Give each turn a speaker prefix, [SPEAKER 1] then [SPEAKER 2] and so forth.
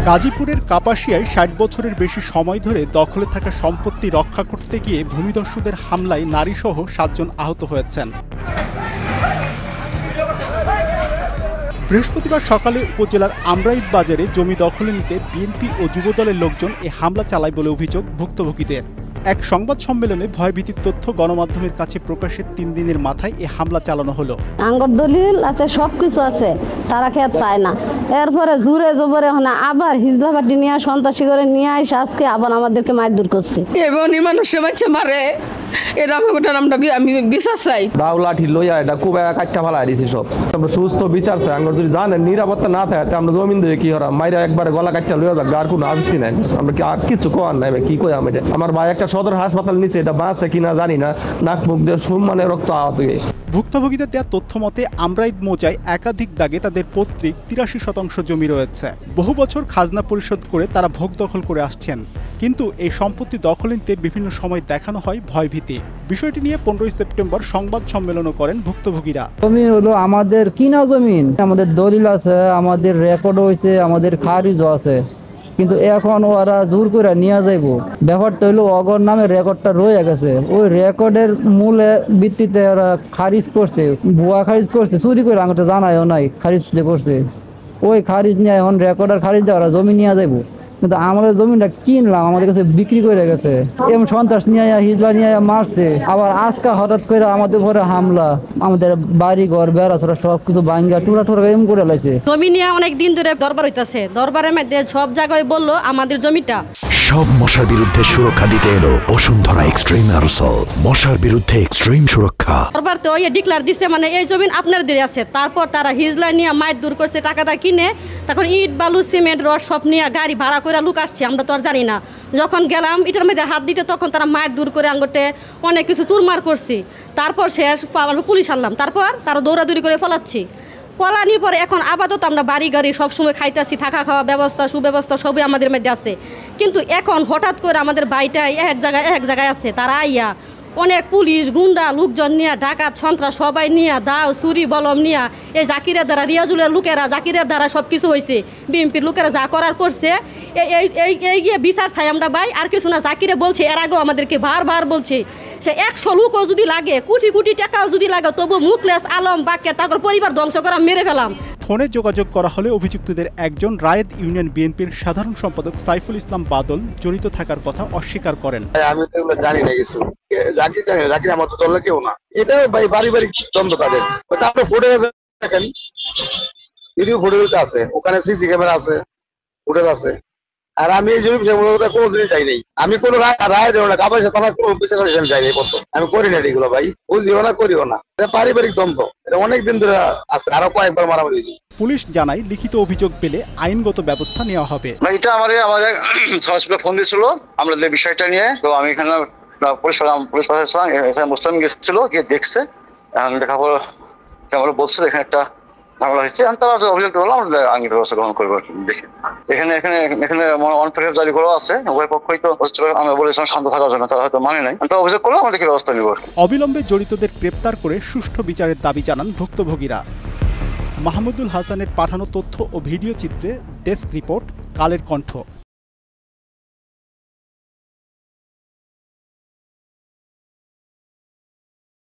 [SPEAKER 1] গাজীপুরের কাপাসিয়ায় ৬০ বছরের বেশি সময় ধরে দখলে থাকা সম্পত্তি রক্ষা করতে গিয়ে ভূমিদস্যুদের হামলায় নারীসহ ৭ জন আহত হয়েছেন। বৃহস্পতিবার সকালে উপজেলার আমরাইদ বাজারে জমি দখলে নিতে বিএনপি ও যুবদলের লোকজন এ হামলা চালায় বলে অভিযোগ ভুক্তভোগীদের। এক সংবাদ সম্মেলনে ভয়ভীতির তথ্য গণমাধ্যমের কাছে প্রকাশের ৩ দিনের মাথায় এ হামলা চালানো হলো।
[SPEAKER 2] আঙ্গর দলিল আছে, সবকিছু আছে, তারা খেত পায় না। এরপরে জুড়ে জবরে আবার হিজলা পার্টি নিয়ে সন্ত্রাসী করে নিয়ে আসে আজকে আবার আমাদেরকে মারধর করছে।
[SPEAKER 3] এমনই মানুষে মাইছে মারে, এটা আমি বিচার চাই।
[SPEAKER 4] দাও লাঠি লইয়া এটা খুব কাটটা ফেলা দিছি সব। আমরা সুস্থ বিচার চাই। আমরা যদি জানেন নিরাপত্তা না থাকে আমরা জমিন দিয়ে কি হরা মাইরা একবারে গলা কাটটা লইয়া যাক, আর কোনো আসছি নাই। আমরা কি আর কিছু কোয়ার নাই, কি কই আমি। আমার ভাই একটা সদর হাসপাতাল নিচে, এটা বাঁচে কিনা জানি না, নাক মুখ দিয়ে সুমানে রক্ত আহত হয়ে।
[SPEAKER 1] ভুক্তভোগীদের দেওয়া তথ্য মতে আমরাইদ মৌজায় একাধিক দাগে তাদের পৈতৃক ৮৩% জমি রয়েছে। বহু বছর খাজনা পরিশোধ করে তারা ভোগ দখল করে আসছেন, কিন্তু এই সম্পত্তি দখল নিতে বিভিন্ন সময় দেখানো হয় ভয়ভীতি। বিষয়টি নিয়ে ১৫ সেপ্টেম্বর সংবাদ সম্মেলনও করেন ভুক্তভোগীরা।
[SPEAKER 5] জমি হলো আমাদের কিনা জমিন, আমাদের দলিল আছে, আমাদের রেকর্ড হয়েছে, আমাদের খারিজও আছে, কিন্তু এখন ওরা জোর করে নিয়ে যাইব। ব্যাপারটা হলো অগর নামে রেকর্ডটা রয়ে গেছে, ওই রেকর্ডের মূলে ভিত্তিতে ওরা খারিজ করছে, ভুয়া খারিজ করছে, চুরি করে আমাকে জানায়ও নাই খারিজ যে করছে। ওই খারিজ নিয়ে এখন রেকর্ডের খারিজ দিয়ে ওরা জমি নিয়ে যাইব, কিন্তু আমাদের জমিটা কিনলাম আমাদের কাছে বিক্রি করে গেছে। এমন সন্ত্রাস নিয়ে হিজলা নিয়ে মারছে, আবার আজকে হঠাৎ করে আমাদের ঘরে হামলা, আমাদের বাড়ি ঘর বেড়া ছড়া সবকিছু ভাঙ্গা টুরা টুরা এম করে লাইছে।
[SPEAKER 6] জমি নিয়ে অনেক দিন ধরে দরবার হইতাছে, দরবারের মধ্যে সব জায়গায় বললো আমাদের জমিটা।
[SPEAKER 7] সব মশার বিরুদ্ধে সুরক্ষা দিতে এলো বসুন্ধরা এক্সট্রিম অ্যারোসল, মশার বিরুদ্ধে এক্সট্রিম সুরক্ষা।
[SPEAKER 6] দরবার তো ডিক্লার দিছে, মানে এই জমি আপনাদের আছে। তারপর তারা হিজলা নিয়ে মাইট দূর করছে, টাকাটা কিনে তখন ইট বালু সিমেন্ট রড সব নিয়ে গাড়ি ভাড়া করে লুকাচ্ছে, আমরা তো আর জানি না। যখন গেলাম ইটার মধ্যে হাত দিতে তখন তারা মাইট দূর করে আঙ্গটে অনেক কিছু তুরমার করছি। তারপর শেষ পুলিশ আনলাম, তারপর তারা দৌড়াদৌড়ি করে ফলাচ্ছি। পলানির পরে এখন আপাতত আমরা বাড়ি গাড়ি সবসময় খাইতেছি, থাকা খাওয়া ব্যবস্থা সুব্যবস্থা সবই আমাদের মধ্যে আছে। কিন্তু এখন হঠাৎ করে আমাদের বাড়িটা এক জায়গায় আছে, তারা আইয়া অনেক পুলিশ গুন্ডা লোকজন নিয়ে ডাকাত সন্ত্রাস সবাই নিয়ে দাও ছুরি বলম নিয়ে এই জাকিরের দ্বারা রিয়াজুলের লোকেরা জাকিরের দ্বারা সব কিছু হয়েছে, বিএনপির লোকেরা যা করার করছে এই বিচার চাই আমরা ভাই। আর কিছু না, জাকিরে বলছে এর আগেও আমাদেরকে বারবার বলছে সে ১০০ লোকও যদি লাগে, কোটি কোটি টাকাও যদি লাগে, তবু মুখলেস আলম বাক্যে তারপর পরিবার ধ্বংস করা মেরে ফেলাম।
[SPEAKER 1] ফোনে যোগাযোগ করা হলে অভিযুক্তদের একজন রায়েদ ইউনিয়ন বিএনপির সাধারণ সম্পাদক সাইফুল ইসলাম বাদল জড়িত থাকার কথা অস্বীকার করেন।
[SPEAKER 8] আমি তো এগুলো জানি না কিছু, জাকির জানি না, জাকির আমার তো দলের কেউ না। এটা ভাই পারিবারিক দ্বন্দ্ব তাদের। তারপরে ফুটেজ দেখেন, ভিডিও ফুটেজ আছে, ওখানে সিসি ক্যামেরা আছে, ফুটেজ আছে। আর আমি এই জন্য কোনোদিনই চাই নাই, আমি কোনো রায় দেবো না, কাবার সাথে আমার কোনো বিচার চাই নাই। আমি করি না এগুলো ভাই, বুঝিও না করিও না। এটা পারিবারিক দ্বন্দ্ব, এটা অনেকদিন ধরে আছে, আরো কয়েকবার মারামারি হয়েছে।
[SPEAKER 1] পুলিশ জানায় লিখিত অভিযোগ পেলে আইনগত ব্যবস্থা নেওয়া হবে।
[SPEAKER 9] এটা আমাদের সরাসরি ফোন দিয়েছিল আমাদের বিষয়টা নিয়ে। তো আমি এখানে পুলিশ প্রশাসন মুসলিম গেছিল, গিয়ে দেখছে, দেখার বলছে এখানে একটা ঝামেলা হয়েছে। তারা অভিযোগ করলো, আমরা আইনি ব্যবস্থা গ্রহণ করবো। দেখি এখানে অনপ্রেফ জারি করা আছে, উভয় পক্ষই তো আমরা বলেছিলাম শান্ত থাকার জন্য, তারা হয়তো মানে নাই। তারা অভিযোগ করলো, আমরা দেখি ব্যবস্থা নিব।
[SPEAKER 1] অবিলম্বে জড়িতদের গ্রেপ্তার করে সুষ্ঠু বিচারের দাবি জানান ভুক্তভোগীরা। মাহমুদুল হাসানের পাঠানো তথ্য ও ভিডিও চিত্রে ডেস্ক রিপোর্ট, কালের কণ্ঠ।